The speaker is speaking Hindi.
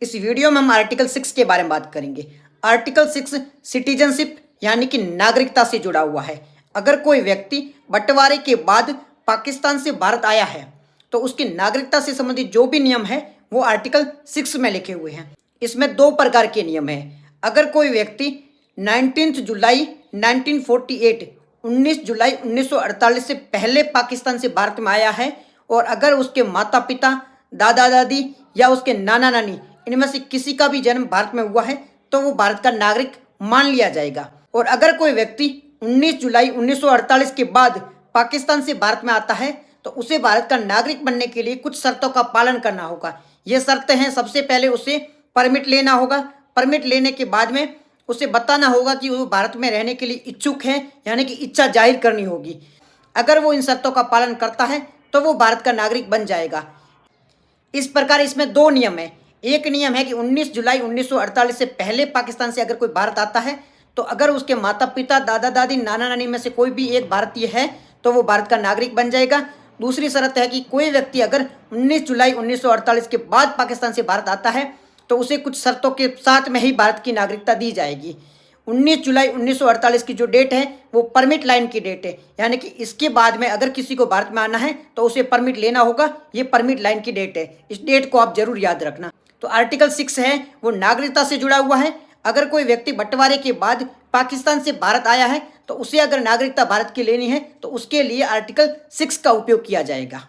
इस वीडियो में हम आर्टिकल 6 के बारे में बात करेंगे। आर्टिकल 6 सिटीजनशिप यानी कि नागरिकता से जुड़ा हुआ है। अगर कोई व्यक्ति बंटवारे के बाद पाकिस्तान से भारत आया है तो उसकी नागरिकता से संबंधित जो भी नियम है वो आर्टिकल 6 में लिखे हुए हैं। इसमें दो प्रकार के नियम हैं। अगर कोई व्यक्ति 19 जुलाई 1948 19 जुलाई 1948 से पहले पाकिस्तान से भारत में आया है और अगर उसके माता पिता, दादा दादी या उसके नाना नानी इनमें से किसी का भी जन्म भारत में हुआ है तो वो भारत का नागरिक मान लिया जाएगा। और अगर कोई व्यक्ति 19 जुलाई 1948 के बाद पाकिस्तान से भारत में आता है तो उसे भारत का नागरिक बनने के लिए कुछ शर्तों का पालन करना होगा। ये शर्तें हैं, सबसे पहले उसे परमिट लेना होगा। परमिट लेने के बाद में उसे बताना होगा कि वो भारत में रहने के लिए इच्छुक है, यानी कि इच्छा जाहिर करनी होगी। अगर वो इन शर्तों का पालन करता है तो वो भारत का नागरिक बन जाएगा। इस प्रकार इसमें दो नियम है। एक नियम है कि 19 जुलाई 1948 से पहले पाकिस्तान से अगर कोई भारत आता है तो अगर उसके माता पिता, दादा दादी, नाना नानी में से कोई भी एक भारतीय है तो वो भारत का नागरिक बन जाएगा। दूसरी शर्त है कि कोई व्यक्ति अगर 19 जुलाई 1948 के बाद पाकिस्तान से भारत आता है तो उसे कुछ शर्तों के साथ में ही भारत की नागरिकता दी जाएगी। 19 जुलाई 1948 की जो डेट है वो परमिट लाइन की डेट है, यानी कि इसके बाद में अगर किसी को भारत में आना है तो उसे परमिट लेना होगा। ये परमिट लाइन की डेट है, इस डेट को आप जरूर याद रखना। तो आर्टिकल 6 है वो नागरिकता से जुड़ा हुआ है। अगर कोई व्यक्ति बंटवारे के बाद पाकिस्तान से भारत आया है तो उसे अगर नागरिकता भारत की लेनी है तो उसके लिए आर्टिकल 6 का उपयोग किया जाएगा।